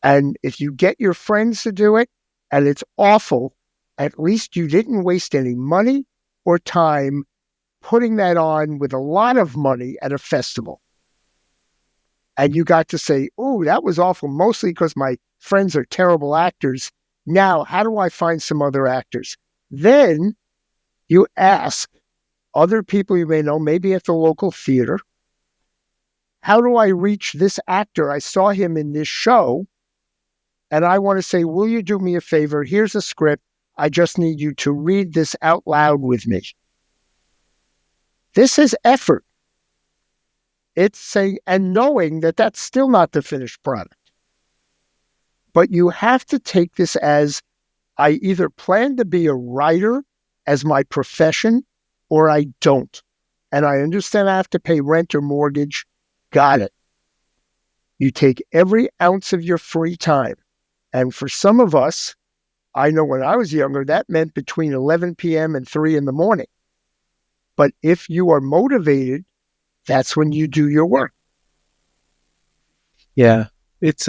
And if you get your friends to do it, and it's awful, at least you didn't waste any money or time putting that on with a lot of money at a festival. And you got to say, oh, that was awful, mostly because my friends are terrible actors. Now, how do I find some other actors? Then you ask other people you may know, maybe at the local theater, how do I reach this actor? I saw him in this show, and I want to say, will you do me a favor? Here's a script. I just need you to read this out loud with me. This is effort. It's saying, and knowing that that's still not the finished product. But you have to take this as, I either plan to be a writer as my profession, or I don't. And I understand I have to pay rent or mortgage. Got it. You take every ounce of your free time. And for some of us, I know when I was younger, that meant between 11 p.m. and 3 in the morning. But if you are motivated, that's when you do your work.
Yeah. It's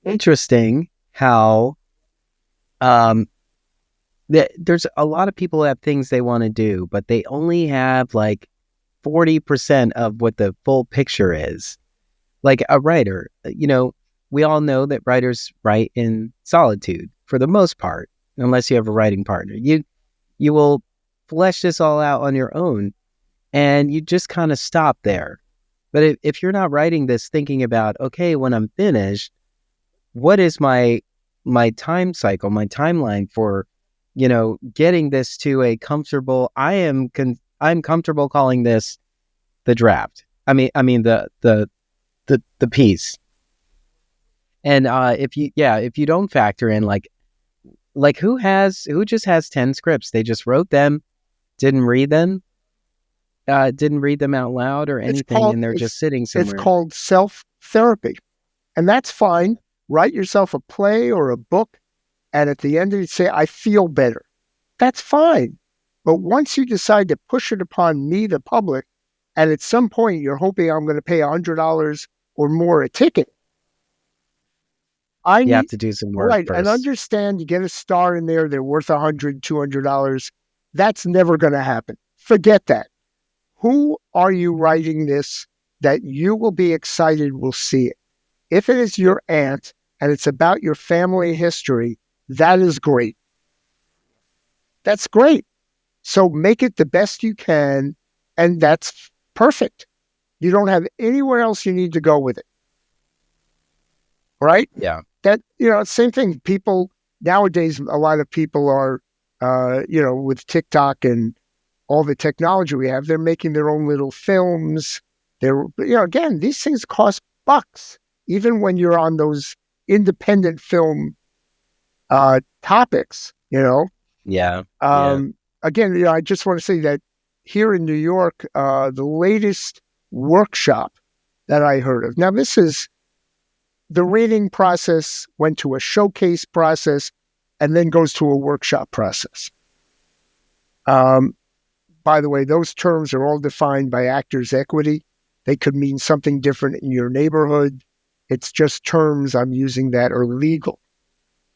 interesting how there's a lot of people that have things they want to do, but they only have like 40% of what the full picture is. Like a writer, we all know that writers write in solitude for the most part, unless you have a writing partner. You will flesh this all out on your own, and you just kind of stop there. But if you're not writing this thinking about, okay, when I'm finished, what is my time cycle, my timeline for, getting this to a comfortable, I'm comfortable calling this the draft. I mean the piece. And if you don't factor in like who just has 10 scripts, they just wrote them, didn't read them out loud or anything, and they're just sitting somewhere.
It's called self-therapy. And that's fine. Write yourself a play or a book, and at the end of it, say, I feel better. That's fine. But once you decide to push it upon me, the public, and at some point you're hoping I'm going to pay $100 or more a ticket,
you have to do some work first.
And understand, you get a star in there, they're worth $100, $200. That's never going to happen. Forget that. Who are you writing this that you will be excited will see it? If it is your aunt and it's about your family history, that is great. That's great. So make it the best you can, and that's perfect. You don't have anywhere else you need to go with it. Right?
Yeah.
That, same thing. People nowadays, a lot of people are, with TikTok and all the technology we have, they're making their own little films. Again, these things cost bucks, even when you're on those independent film topics,
Yeah.
Again, I just want to say that here in New York, the latest workshop that I heard of. Now, this is the reading process went to a showcase process and then goes to a workshop process. By the way, those terms are all defined by Actors Equity. They could mean something different in your neighborhood. It's just terms I'm using that are legal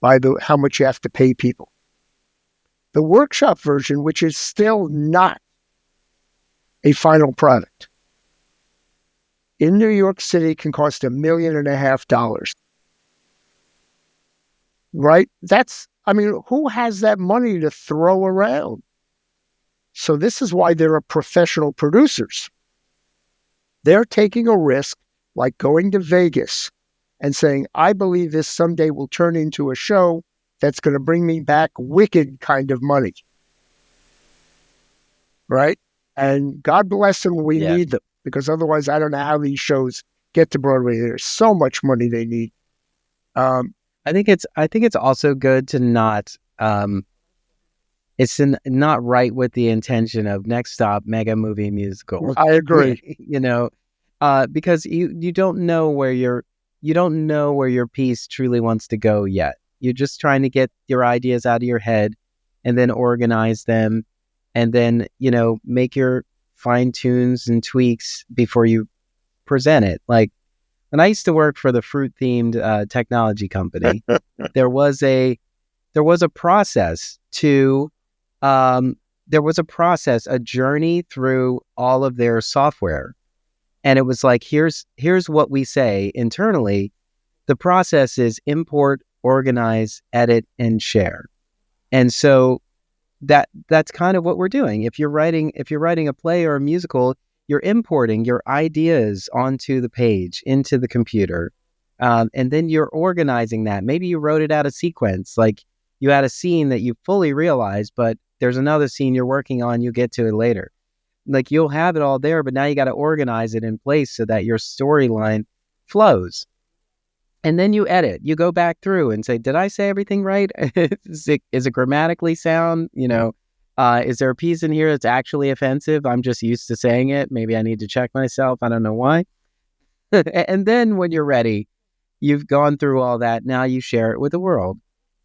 by how much you have to pay people. The workshop version, which is still not a final product, in New York City can cost $1.5 million. Right? Who has that money to throw around? So this is why there are professional producers. They're taking a risk, like going to Vegas and saying, I believe this someday will turn into a show that's going to bring me back wicked kind of money. Right? And God bless them, we need them, because otherwise I don't know how these shows get to Broadway. There's so much money they need.
I think it's also good to not not write with the intention of next stop mega movie musical.
I agree.
Because you don't know where your piece truly wants to go yet. You're just trying to get your ideas out of your head and then organize them and then, make your fine tunes and tweaks before you present it. Like when I used to work for the fruit themed technology company, there was a process to a journey through all of their software. And it was like, here's what we say internally. The process is import, organize, edit, and share. And so that's kind of what we're doing. If you're writing a play or a musical, you're importing your ideas onto the page, into the computer. And then you're organizing that. Maybe you wrote it out of sequence, like you had a scene that you fully realized, but there's another scene you're working on, you get to it later. Like you'll have it all there, but now you got to organize it in place so that your storyline flows. And then you edit. You go back through and say, did I say everything right? Is it grammatically sound? Is there a piece in here that's actually offensive? I'm just used to saying it. Maybe I need to check myself. I don't know why. And then when you're ready, you've gone through all that. Now you share it with the world.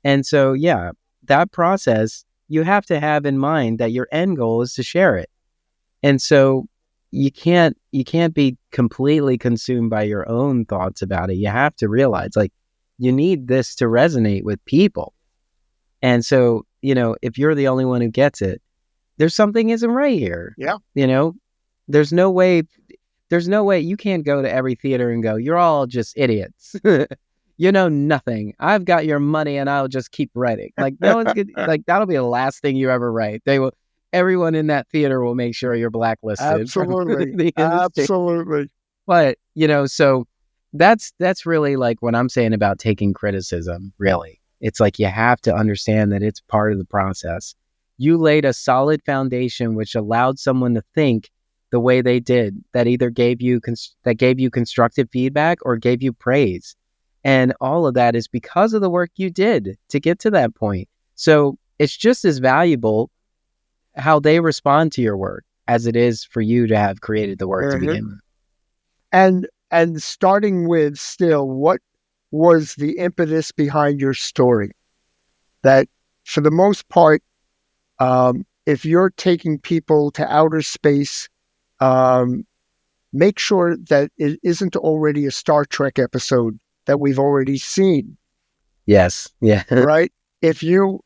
And so, that process, you have to have in mind that your end goal is to share it. And so you can't be completely consumed by your own thoughts about it. You have to realize, like, you need this to resonate with people. And so, if you're the only one who gets it, there's something isn't right here.
Yeah.
There's no way you can't go to every theater and go, you're all just idiots. You know nothing. I've got your money and I'll just keep writing. Like no one's good. Like that'll be the last thing you ever write. Everyone in that theater will make sure you're blacklisted.
Absolutely. Absolutely.
But, so that's really like what I'm saying about taking criticism, really. It's like you have to understand that it's part of the process. You laid a solid foundation which allowed someone to think the way they did, that either gave you constructive feedback or gave you praise. And all of that is because of the work you did to get to that point. So it's just as valuable how they respond to your work as it is for you to have created the work to begin with.
And starting with still, what was the impetus behind your story? That for the most part, if you're taking people to outer space, make sure that it isn't already a Star Trek episode that we've already seen.
Yes. Yeah.
Right? If you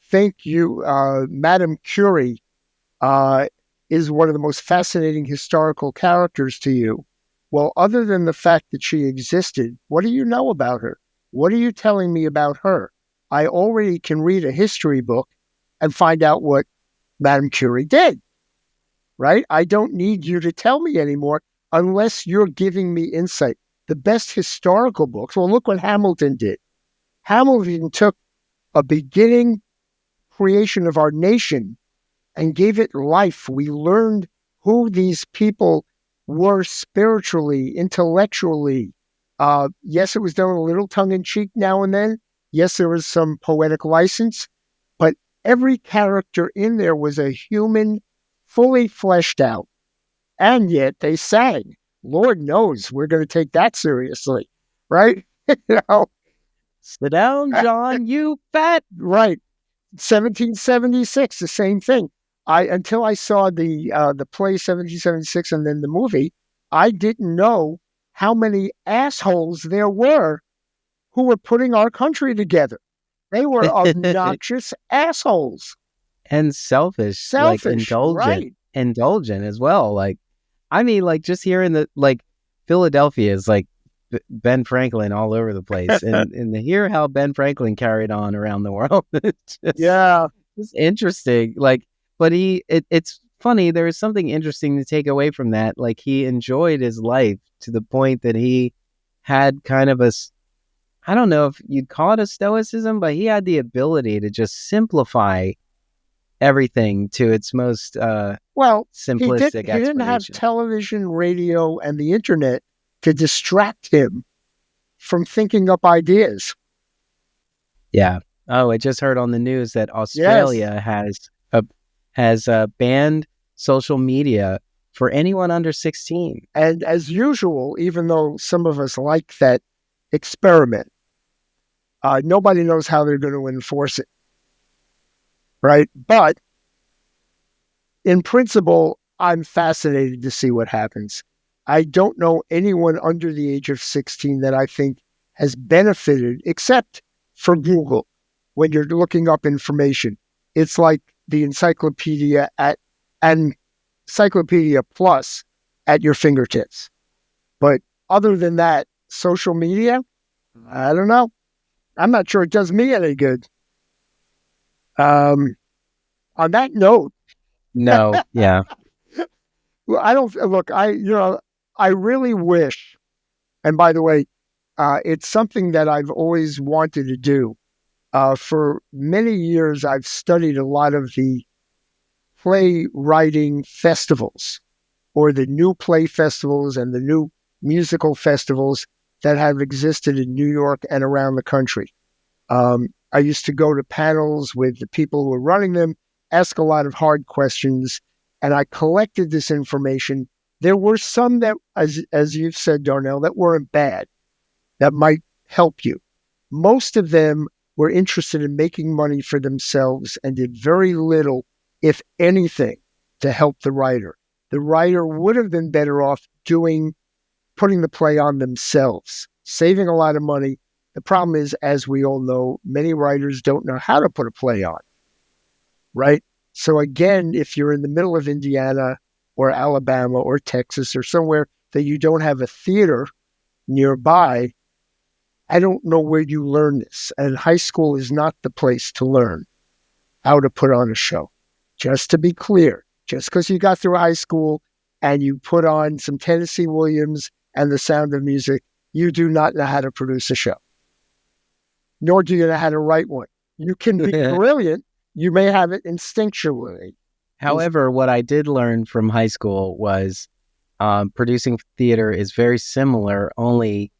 think Madame Curie is one of the most fascinating historical characters to you, well, other than the fact that she existed, what do you know about her? What are you telling me about her? I already can read a history book and find out what Madame Curie did, right? I don't need you to tell me anymore unless you're giving me insight. The best historical books, well, look what Hamilton did. Hamilton took a beginning creation of our nation and gave it life. We learned who these people were spiritually, intellectually. Yes, it was done a little tongue-in-cheek now and then. Yes, there was some poetic license, but every character in there was a human, fully fleshed out. And yet they sang. Lord knows we're going to take that seriously, right?
Sit down, John, you fat.
Right. 1776, the same thing. Until I saw the play 1776 and then the movie, I didn't know how many assholes there were who were putting our country together. They were obnoxious assholes.
And selfish, like indulgent as well. Like, I mean, like just here in Philadelphia is like Ben Franklin all over the place. and to hear how Ben Franklin carried on around the world, it's interesting. Like, but it's funny. There is something interesting to take away from that. Like, he enjoyed his life to the point that he had kind of I don't know if you'd call it a stoicism, but he had the ability to just simplify everything to its most simplistic
he didn't have television, radio, and the internet to distract him from thinking up ideas.
Yeah. Oh, I just heard on the news that Australia has banned social media for anyone under 16.
And as usual, even though some of us like that experiment, nobody knows how they're going to enforce it. Right? But in principle, I'm fascinated to see what happens. I don't know anyone under the age of 16 that I think has benefited, except for Google. When you're looking up information, it's like the Encyclopedia and Encyclopedia Plus at your fingertips. But other than that, social media, I don't know. I'm not sure it does me any good. On that note,
no, yeah.
Well, I don't look. I really wish. And by the way, it's something that I've always wanted to do. For many years, I've studied a lot of the playwriting festivals, or the new play festivals and the new musical festivals that have existed in New York and around the country. I used to go to panels with the people who were running them, ask a lot of hard questions, and I collected this information. There were some that, as you've said, Darnelle, that weren't bad, that might help you. Most of them were interested in making money for themselves and did very little, if anything, to help the writer. The writer would have been better off putting the play on themselves, saving a lot of money. The problem is, as we all know, many writers don't know how to put a play on, right? So again, if you're in the middle of Indiana or Alabama or Texas or somewhere that you don't have a theater nearby, I don't know where you learn this. And high school is not the place to learn how to put on a show. Just to be clear, just because you got through high school and you put on some Tennessee Williams and The Sound of Music you do not know how to produce a show, nor do you know how to write one. You can be brilliant. You may have it instinctually.
However, what I did learn from high school was producing theater is very similar, only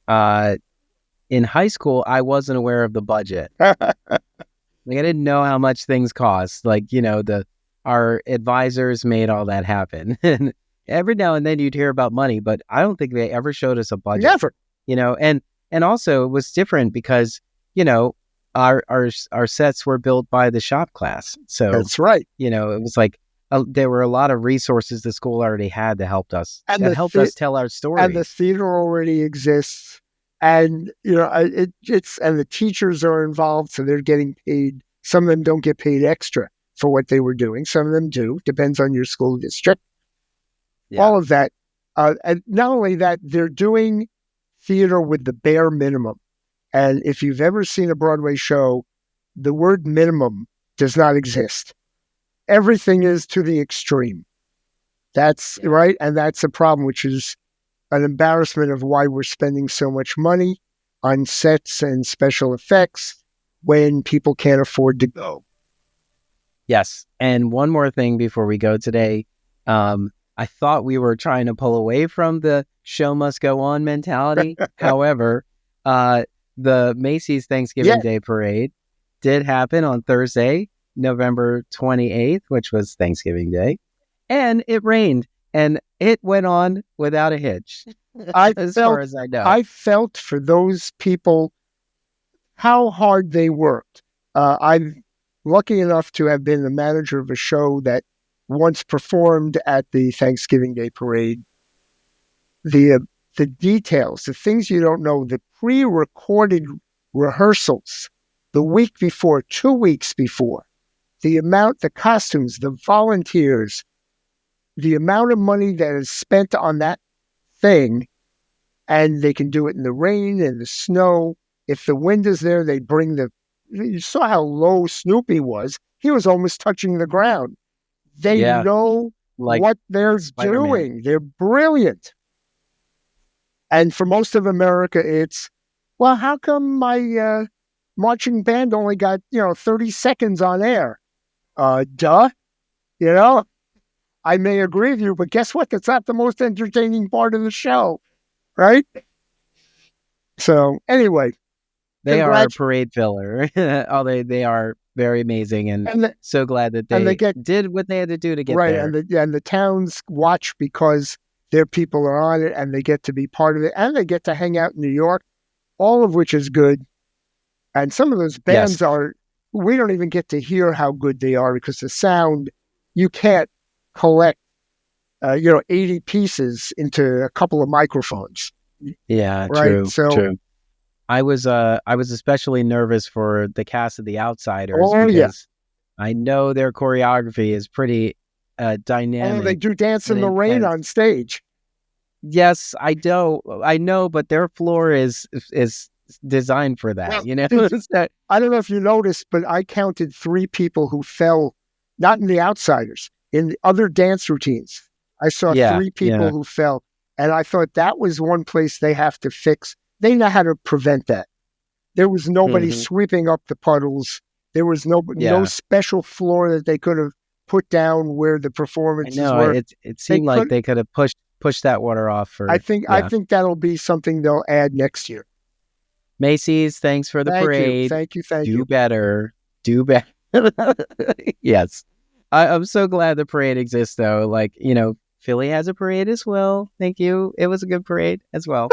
in high school, I wasn't aware of the budget. Like, I didn't know how much things cost. Like, you know, our advisors made all that happen. And every now and then you'd hear about money, but I don't think they ever showed us a budget.
Never.
You know, and also it was different because, you know, our sets were built by the shop class. So
that's right.
You know, it was like there were a lot of resources the school already had to help us. And that helped us tell our story.
And the theater already exists. And, you know, it's and the teachers are involved, so they're getting paid. Some of them don't get paid extra for what they were doing. Some of them do. Depends on your school district. Yeah. All of that. And not only that, they're doing theater with the bare minimum. And if you've ever seen a Broadway show, the word minimum does not exist. Everything is to the extreme. That's right. And that's a problem, which is an embarrassment of why we're spending so much money on sets and special effects when people can't afford to go.
Yes. And one more thing before we go today. I thought we were trying to pull away from the show must go on mentality. However, the Macy's Thanksgiving Day Parade did happen on Thursday, November 28th, which was Thanksgiving Day. And it rained. And it went on without a hitch, far as I know.
I felt for those people how hard they worked. I'm lucky enough to have been the manager of a show that once performed at the Thanksgiving Day Parade. The details, the things you don't know, the pre-recorded rehearsals, the week before, 2 weeks before, the costumes, the volunteers, the amount of money that is spent on that thing, and they can do it in the rain and the snow. If the wind is there, they bring you saw how low Snoopy was. He was almost touching the ground. They know what they're doing. They're brilliant. And for most of America, it's, well, how come my marching band only got, 30 seconds on air? Duh. You know? I may agree with you, but guess what? That's not the most entertaining part of the show, right? So anyway.
They are a parade filler. They are very amazing, and so glad that they did what they had to do to get there.
And the towns watch because their people are on it, and they get to be part of it, and they get to hang out in New York, all of which is good. And some of those bands we don't even get to hear how good they are because the sound, you can't collect 80 pieces into a couple of microphones.
Yeah,
right?
True. I was especially nervous for the cast of The Outsiders because I know their choreography is pretty dynamic.
Oh, they do Dance in the Rain on stage.
Yes, I know, but their floor is designed for that.
Well, I don't know if you noticed, but I counted 3 people who fell, not in The Outsiders, in the other dance routines. I saw 3 people who fell, and I thought that was one place they have to fix. They know how to prevent that. There was nobody sweeping up the puddles. There was no special floor that they could have put down where the performances were.
It seemed like they could have pushed that water off for.
I think that'll be something they'll add next year.
Macy's, thanks for the parade.
Thank you.
Do better. Yes. I'm so glad the parade exists, though. Philly has a parade as well. Thank you. It was a good parade as well.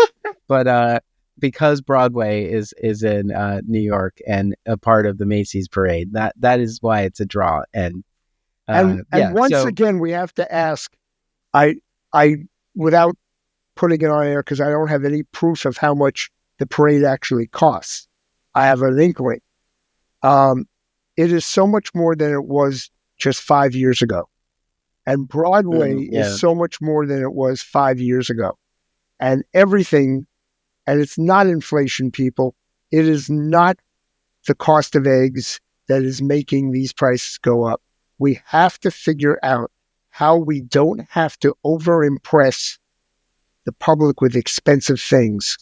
But because Broadway is in New York and a part of the Macy's parade, that is why it's a draw. And
once again, we have to ask. I without putting it on air because I don't have any proof of how much the parade actually costs. I have an inkling. It is so much more than it was just 5 years ago. And Broadway is so much more than it was 5 years ago. And everything, and it's not inflation, people. It is not the cost of eggs that is making these prices go up. We have to figure out how we don't have to over-impress the public with expensive things.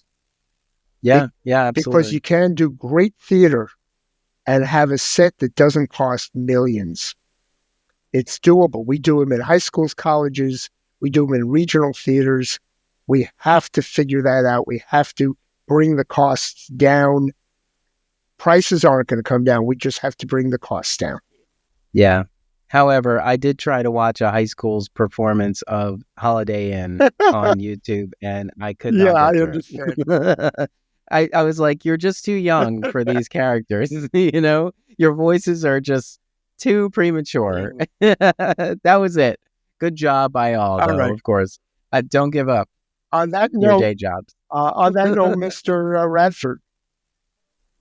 Yeah, absolutely.
Because you can do great theater and have a set that doesn't cost millions. It's doable. We do them in high schools, colleges. We do them in regional theaters. We have to figure that out. We have to bring the costs down. Prices aren't going to come down. We just have to bring the costs down.
Yeah. However, I did try to watch a high school's performance of Holiday Inn on YouTube, and I could not.
Yeah, I understand.
I was like, you're just too young for these characters. Your voices are just too premature. That was it. Good job by all though, right. Of course. Don't give up
on that
your
note,
day jobs.
On that note, Mr. Radford.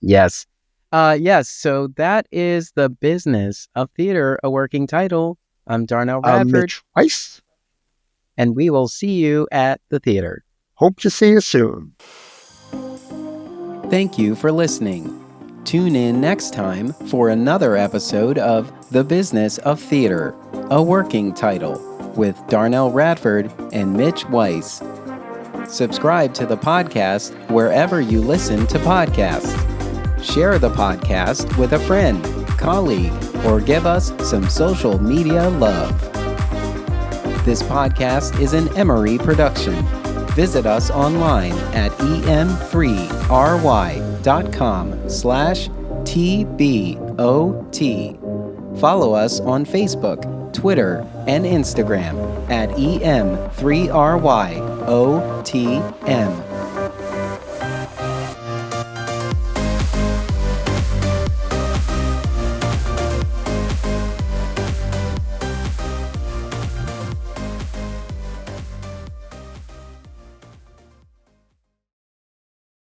Yes. Yes. So that is The Business of Theater, a working title. I'm Darnelle Radford.
Mitch Weiss.
And we will see you at the theater.
Hope to see you soon.
Thank you for listening. Tune in next time for another episode of The Business of Theater, a working title, with Darnelle Radford and Mitch Weiss. Subscribe to the podcast wherever you listen to podcasts. Share the podcast with a friend, colleague, or give us some social media love. This podcast is an Emory production. Visit us online at em3ry.com/TBOT. Follow us on Facebook, Twitter, and Instagram at em3ryotm.